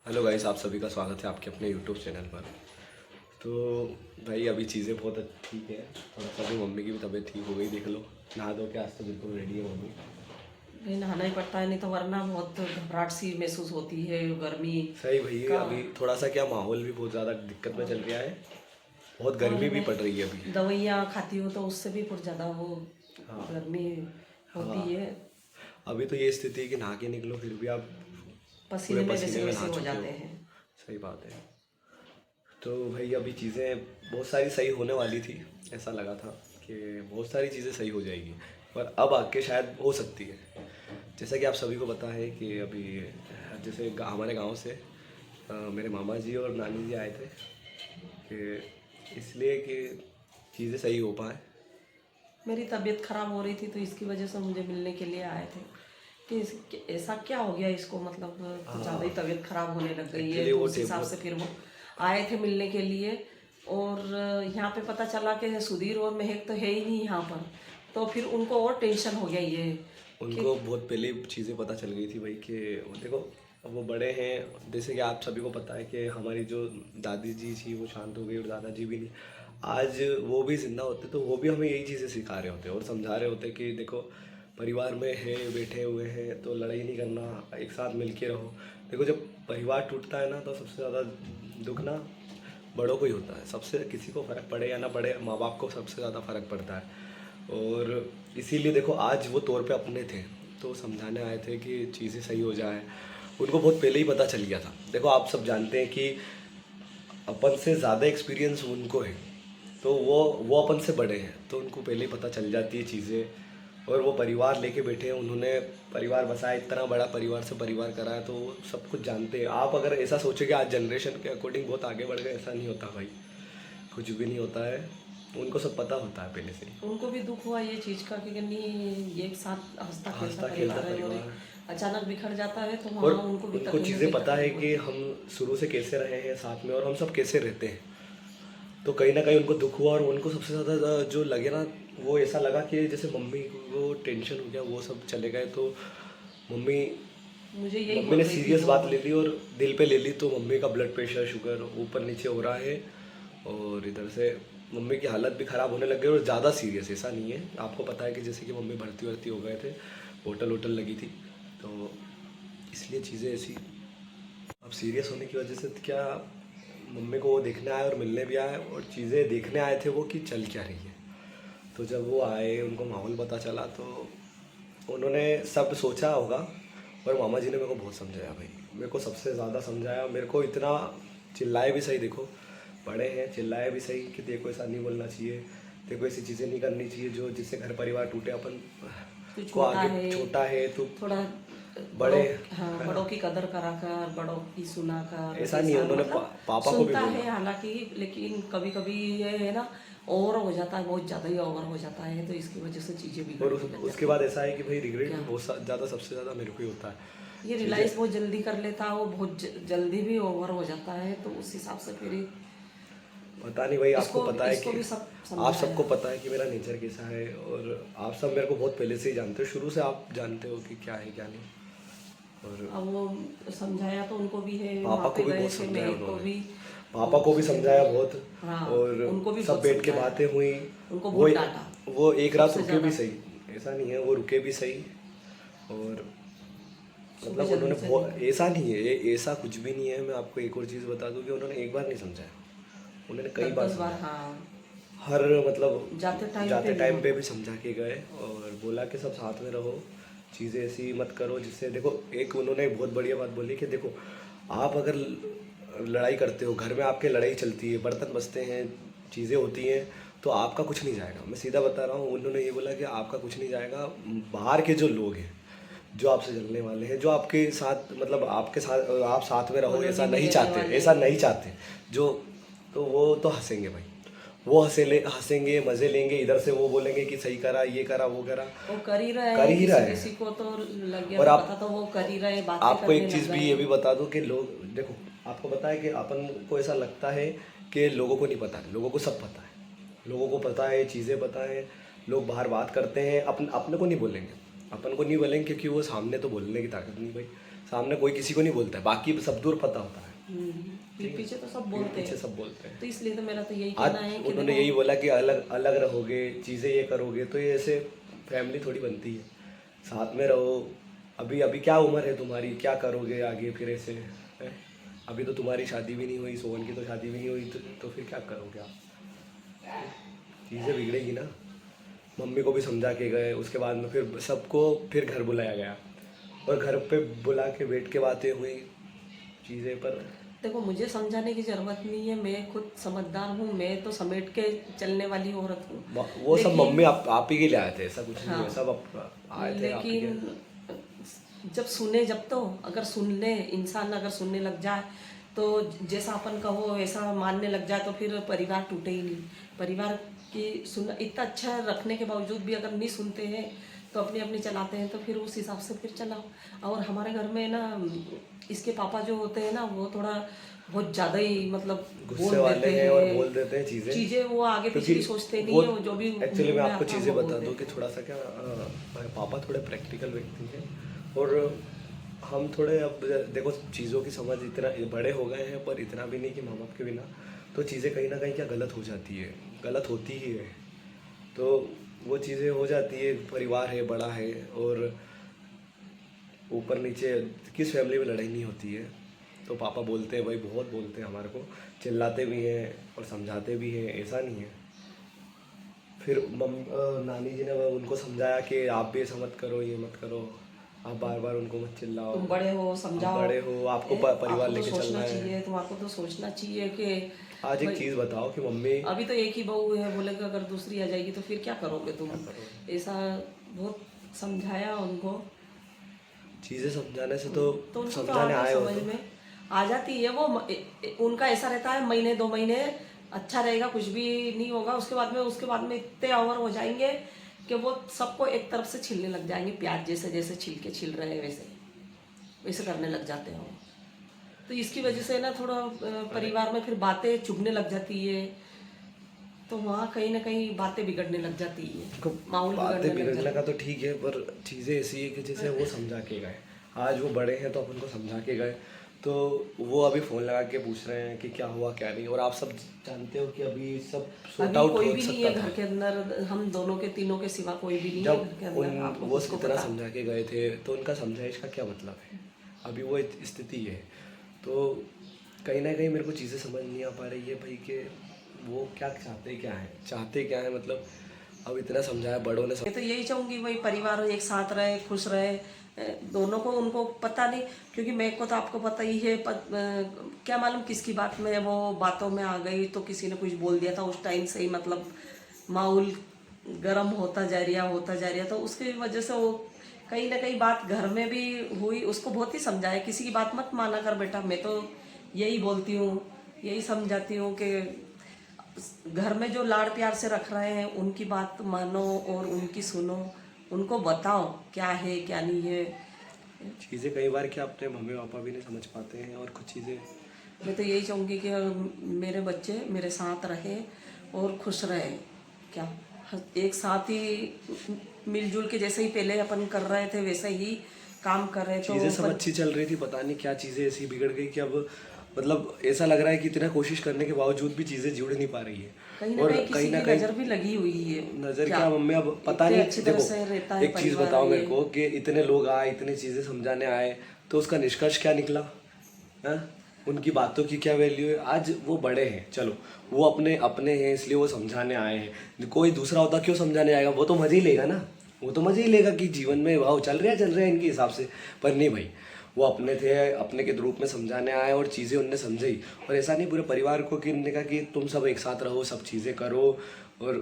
Hello guys, आप सभी का स्वागत है आपके अपने यूट्यूब चैनल पर। तो भाई अभी चीज़ें बहुत ठीक है। थोड़ा सा भी मम्मी की भी तबीयत ठीक हो गई, देख लो। नहा धो के आज तो बिल्कुल रेडी है मम्मी। नहीं नहाना ही पड़ता है, नहीं तो वरना बहुत घबराहट सी महसूस होती है गर्मी सही भैया, का। अभी थोड़ा सा क्या माहौल भी बहुत ज़्यादा दिक्कत में चल गया है। बहुत और गर्मी भी मैं पड़ रही है अभी। दवाइयाँ खाती हूँ तो उससे भी बहुत ज़्यादा वो हाँ गर्मी होती हाँ। है। अभी तो ये स्थिति है कि नहा के निकलो फिर भी आप पूरे पसीने में पसीने वैसे में वैसे नहा हो चुके हो। जाते हैं। सही बात है। तो भाई अभी चीज़ें बहुत सारी सही होने वाली थी। ऐसा लगा था कि बहुत सारी चीज़ें सही हो जाएगी, पर अब आके शायद हो सकती है। जैसा कि आप सभी को पता है कि अभी जैसे हमारे गांव से मेरे मामा जी और नानी जी आए थे कि इसलिए कि चीज़ें सही हो पाए। मेरी तबीयत खराब हो रही थी तो इसकी वजह से मुझे मिलने के लिए आए थे कि ऐसा क्या हो गया इसको, मतलब कुछ ज़्यादा ही तबीयत खराब होने लग गई है। एक्चुअली तो वो उस हिसाब से फिर वो आए थे मिलने के लिए। और यहाँ पे पता चला कि सुधीर और महक तो है ही नहीं यहाँ पर, तो फिर उनको और टेंशन हो गया ये कि उनको बहुत पहले ही चीज़ें पता चल गई थी भाई कि वो देखो, अब वो बड़े हैं। जैसे कि आप सभी को पता है कि हमारी जो दादी जी थी वो शांत हो गई और दादाजी भी नहीं। आज वो भी जिंदा होते तो वो भी हमें यही चीज़ें सिखा रहे होते और समझा रहे होते कि देखो, परिवार में है, बैठे हुए हैं तो लड़ाई नहीं करना, एक साथ मिल के रहो। देखो, जब परिवार टूटता है ना तो सबसे ज़्यादा दुख ना बड़ों को ही होता है। सबसे किसी को फ़र्क पड़े या ना पड़े, माँ बाप को सबसे ज़्यादा फ़र्क पड़ता है। और इसीलिए देखो, आज वो तौर पे अपने थे तो समझाने आए थे कि चीज़ें सही हो जाए। उनको बहुत पहले ही पता चल गया था। देखो, आप सब जानते हैं कि अपन से ज़्यादा एक्सपीरियंस उनको है, तो वो अपन से बड़े हैं तो उनको पहले ही पता चल जाती है चीज़ें। और वो परिवार लेके बैठे हैं, उन्होंने परिवार बसाया, इतना बड़ा परिवार से परिवार कराया, तो वो सब कुछ जानते हैं। आप अगर ऐसा सोचे कि आज जनरेशन के अकॉर्डिंग बहुत आगे बढ़ गए, ऐसा नहीं होता भाई। कुछ भी नहीं होता है। उनको सब पता होता है पहले से ही। उनको भी दुख हुआ ये चीज़ का कि नहीं, ये एक साथ हंसता खेलता हंसता खेलता परिवार है और परिवार। अचानक बिखर जाता है तो और वहाँ उनको भी उनको कहीं ना चीज़ें कहीं पता है तकलीफ कि होती है। हम शुरू से कैसे रहे हैं साथ में और हम सब कैसे रहते हैं। तो कहीं ना कहीं उनको दुख हुआ और उनको सबसे ज़्यादा जो लगे ना, वो ऐसा लगा कि जैसे मम्मी को टेंशन हो गया, वो सब चले गए तो मम्मी मुझे यही मम्मी बोल ने रही थी सीरियस वो। बात ले ली और दिल पे ले ली। तो मम्मी का ब्लड प्रेशर, शुगर ऊपर नीचे हो रहा है और इधर से मम्मी की हालत भी ख़राब होने लग गई और ज़्यादा सीरियस। ऐसा नहीं है, आपको पता है कि जैसे कि मम्मी भर्ती वर्ती हो गए थे, होटल वोटल लगी थी, तो इसलिए चीज़ें ऐसी। अब सीरियस होने की वजह से क्या, मम्मी को वो देखने आए और मिलने भी आए और चीज़ें देखने आए थे वो कि चल क्या रही है। तो जब वो आए, उनको माहौल पता चला तो उन्होंने सब सोचा होगा। पर मामा जी ने मेरे को बहुत समझाया भाई, मेरे को सबसे ज़्यादा समझाया। मेरे को इतना चिल्लाए भी सही, देखो बड़े हैं, चिल्लाए भी सही कि देखो ऐसा नहीं बोलना चाहिए, देखो ऐसी चीज़ें नहीं करनी चाहिए जो जिससे घर परिवार टूटे। अपन तू को छोटा आगे, है, छोटा है तो थोड़ा बड़े, बड़ों, हाँ है बड़ों ना। की कदर करा कर, बड़ों की सुना कर, ऐसा नहीं है, ऐसा उन्होंने मतलब पापा को भी सुनता बोला। है हालांकि, लेकिन कभी कभी ये है ना, ओवर हो जाता है, बहुत ज़्यादा ही ओवर हो जाता है तो इसकी वजह से चीज़ें और बिगड़ने लग उसके जाती बाद हैं। ऐसा है कि भाई रिग्रेट क्या भी बहुत ज़्यादा, सबसे ज़्यादा मेरे को ही होता ये है चीज़ें। रियलाइज़ बहुत जल्दी कर लेता है वो, बहुत जल्दी भी ओवर हो जाता है तो उस हिसाब से फिर पता नहीं भाई, आपको इसको पता है इसको कि भी सब आप समझाया। सबको पता है कि मेरा नेचर कैसा है और आप सब मेरे को बहुत पहले से ही जानते हो, शुरू से आप जानते हो कि क्या है क्या नहीं। और अब वो समझाया तो उनको भी है, वहाँ पापा को पे भी गए बहुत थे समझाया महक को उन्होंने। भी पापा बहुत को भी समझाया बहुत। हाँ और उनको भी सब बहुत बैठ के समझाया, बातें हुई। उनको वो बहुत डांटा वो एक रात सबसे रुके भी ज़्यादा। सही, ऐसा नहीं है, वो रुके भी सही। और सुबह मतलब जल्दी उन्होंने चले बहुत, गए। ऐसा नहीं है, ऐसा कुछ भी नहीं है। मैं आपको एक और चीज़ बता दूं कि उन्होंने एक बार नहीं समझाया, उन्होंने कई दस बार दस बार समझाया। हाँ, हर मतलब जाते टाइम पे जाते भी टाइम पे भी उनको। समझा के गए और बोला कि सब साथ में रहो, चीज़ें ऐसी मत करो जिससे, देखो एक उन्होंने एक बहुत बढ़िया बात बोली कि देखो, आप अगर लड़ाई करते हो, घर में आपके लड़ाई चलती है, बर्तन बजते हैं, चीज़ें होती हैं, तो आपका कुछ नहीं जाएगा। मैं सीधा बता रहा हूँ, उन्होंने ये बोला कि आपका कुछ नहीं जाएगा। बाहर के जो लोग हैं, जो आपसे जलने वाले हैं, जो आपके साथ मतलब आपके साथ आप साथ में रहो, ऐसा कॉलोनी में नहीं रहने चाहते, वाले ऐसा नहीं चाहते जो, तो वो तो हंसेंगे भाई। वो हंसेंगे, मज़े लेंगे, इधर से वो बोलेंगे कि सही करा, ये करा, वो करा। वो कर ही रहे कर हैं, ही किसी रहे किसी हैं। को तो लग गया और तो आप पता, तो वो कर ही रहे, बातें आपको करने एक लग चीज़ भी गए ये हैं। भी बता दूं कि लोग, देखो आपको पता है कि अपन को ऐसा लगता है कि लोगों को नहीं पता है, लोगों को सब पता है। लोगों को पता है, चीज़ें पता है। लोग बाहर बात करते हैं, अपने को नहीं बोलेंगे, अपन को नहीं बोलेंगे क्योंकि वो सामने तो बोलने की ताकत नहीं भाई। सामने कोई किसी को नहीं बोलता है, बाकी सब दूर पता होता है, पीठ पीछे तो सब बोलते पीछे हैं। सब बोलते हैं। तो इसलिए तो मेरा तो यही आज कहना है कि उन्होंने देखो, यही बोला कि अलग अलग रहोगे, चीज़ें ये करोगे, तो ये ऐसे फैमिली थोड़ी बनती है, साथ में रहो। अभी अभी क्या उम्र है तुम्हारी, क्या करोगे आगे फिर ऐसे हैं? अभी तो तुम्हारी शादी भी नहीं हुई, सोहन की तो शादी भी नहीं हुई, तो फिर क्या करोगे आप? चीज़ें बिगड़ेगी ना। मम्मी को भी समझा के गए, उसके बाद में फिर सबको फिर घर बुलाया गया, और घर पे बुला के बैठ के बातें हुई चीज़ें पर। देखो मुझे समझाने की जरूरत नहीं है, मैं खुद समझदार हूँ, मैं तो समेट के चलने वाली औरत हूँ। वो सब लेकिन मम्मी आप ही के लिए आए थे, ऐसा कुछ नहीं है, हाँ, सब आए थे आप ही के। लेकिन जब सुने, जब तो अगर सुन ले इंसान, अगर सुनने लग जाए तो जैसा अपन कहो वैसा मानने लग जाए तो फिर परिवार टूटे ही नहीं। परिवार की सुन इतना अच्छा रखने के बावजूद भी अगर नहीं सुनते हैं तो अपनी अपनी चलाते हैं, तो फिर उस हिसाब से फिर चलाओ। और हमारे घर में ना इसके पापा जो होते हैं ना, वो थोड़ा बहुत ज़्यादा ही मतलब गुस्से वाले हैं और बोल देते हैं चीज़ें, वो आगे पीछे की सोचते नहीं है, वो जो भी एक्चुअली मैं मुंह में आपको आता है चीज़ें वो बता बोलते दूं हैं। कि थोड़ा सा क्या पापा थोड़े प्रैक्टिकल व्यक्ति हैं, और हम थोड़े अब देखो चीज़ों की समझ, इतना बड़े हो गए हैं पर इतना भी नहीं कि माँ बाप के बिना तो चीज़ें कहीं ना कहीं क्या गलत हो जाती है, गलत होती ही है, तो वो चीज़ें हो जाती है। परिवार है, बड़ा है, और ऊपर नीचे किस फैमिली में लड़ाई नहीं होती है। तो पापा बोलते हैं भाई, बहुत बोलते हैं हमारे को, चिल्लाते भी हैं और समझाते भी हैं, ऐसा नहीं है। फिर नानी जी ने उनको समझाया कि आप भी ऐसा मत करो, ये मत करो, आप बार बार उनको मत चिल्लाओ, तुम बड़े हो, आप समझाओ। बड़े हो, आपको परिवार आपको तो लेके चलना सोचना है। चाहिए, तुम्हारे को तो सोचना चाहिए कि आज एक भाई, चीज़ बताओ कि मम्मी अभी तो एक ही बहू है, बोले कि अगर दूसरी आ जाएगी तो फिर क्या करोगे तुम। ऐसा बहुत समझाया उनको, चीज़ें समझाने से तो तो उनको तो समझाने आगे आए हो समझ तो। में आ जाती है। वो उनका ऐसा रहता है, महीने 2 महीने अच्छा रहेगा, कुछ भी नहीं होगा, उसके बाद में इतने ओवर हो जाएंगे कि वो सबको एक तरफ से छीलने लग जाएंगे, प्याज जैसे जैसे छिलके छिल रहे हैं वैसे वैसे करने लग जाते हैं वो। तो इसकी वजह से ना थोड़ा परिवार में फिर बातें चुभने लग जाती है, तो वहाँ कहीं ना कहीं बातें बिगड़ने लग जाती है, देखो, माहौल बातें बिगड़ने लग बिगड़ने जाता का तो ठीक है, पर चीज़ें ऐसी है कि जैसे वो समझा के गए, आज वो बड़े हैं तो अपन को समझा के गए, तो वो अभी फ़ोन लगा के पूछ रहे हैं कि क्या हुआ क्या नहीं, और आप सब जानते हो कि अभी सब सॉर्ट अभी आउट कोई हो भी नहीं है सकता घर था। के अंदर, हम दोनों के तीनों के सिवा कोई भी नहीं है जब घर के अंदर, आप लोगों वो को इतना पता। समझा के गए थे तो उनका समझाइश का क्या मतलब है, अभी वो स्थिति है। तो कहीं ना कहीं मेरे को चीज़ें समझ नहीं आ पा रही है भाई कि वो क्या चाहते क्या है, मतलब अब इतना समझाया बड़ों ने मैं तो यही चाहूंगी भाई, परिवार एक साथ रहे, खुश रहे, दोनों को। उनको पता नहीं, क्योंकि मेरे को तो आपको पता ही है, क्या मालूम किसकी बात में वो बातों में आ गई, तो किसी ने कुछ बोल दिया था उस टाइम से ही, मतलब माहौल गर्म होता जा रहा, तो उसकी वजह से वो कहीं ना कहीं बात घर में भी हुई। उसको बहुत ही समझाया, किसी की बात मत माना कर बेटा, मैं तो यही बोलती हूँ, यही समझाती हूँ कि घर में जो लाड़ प्यार से रख रहे हैं उनकी बात मानो और उनकी सुनो, उनको बताओ क्या है क्या नहीं है। चीज़ें कई बार क्या अपने मम्मी पापा भी नहीं समझ पाते हैं, और कुछ चीज़ें मैं तो यही चाहूँगी कि मेरे बच्चे मेरे साथ रहे और खुश रहे, क्या एक साथ ही मिलजुल के जैसे ही पहले अपन कर रहे थे वैसे ही काम कर रहे तो चीज़ें सब अच्छी चल रही थी, पता नहीं क्या चीज़ें ऐसी बिगड़ गई कि अब मतलब ऐसा लग रहा है कि इतना कोशिश करने के बावजूद भी चीज़ें जुड़ नहीं पा रही है। कहीं ना और कहीं किसी की नज़र भी लगी हुई है। नज़र क्या मम्मी, अब पता इतने नहीं, अच्छी तरह देखो से रहता है एक चीज़ परिवार बताओ मेरे ये। को कि इतने लोग आए, इतनी चीज़ें समझाने आए, तो उसका निष्कर्ष क्या निकला है? उनकी बातों की क्या वैल्यू है? आज वो बड़े हैं, चलो वो अपने अपने हैं इसलिए वो समझाने आए हैं, कोई दूसरा होता क्यों समझाने आएगा, वो तो मज़े ही लेगा ना, वो तो मज़े ही लेगा कि जीवन में वाह चल रहा है इनके हिसाब से। पर नहीं भाई, वो अपने थे, अपने के रूप में समझाने आए और चीज़ें उनने समझी, और ऐसा नहीं पूरे परिवार को कि उन्होंने कहा कि तुम सब एक साथ रहो, सब चीज़ें करो, और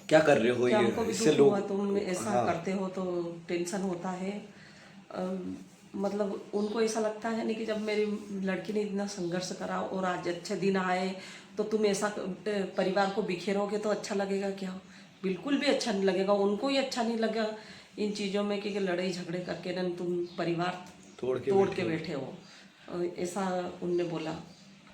क्या कर रहे हो क्या ये, हमको भी इससे दुख लोग हुआ, तुम ऐसा हाँ करते हो तो टेंशन होता है। मतलब उनको ऐसा लगता है नहीं कि जब मेरी लड़की ने इतना संघर्ष करा और आज अच्छे दिन आए तो तुम ऐसा परिवार को बिखेरोगे तो अच्छा लगेगा क्या? बिल्कुल भी अच्छा नहीं लगेगा, उनको ही अच्छा नहीं लगा इन चीज़ों में कि लड़ाई झगड़े करके ना तुम परिवार तोड़ के बैठे हो। ऐसा उनने बोला।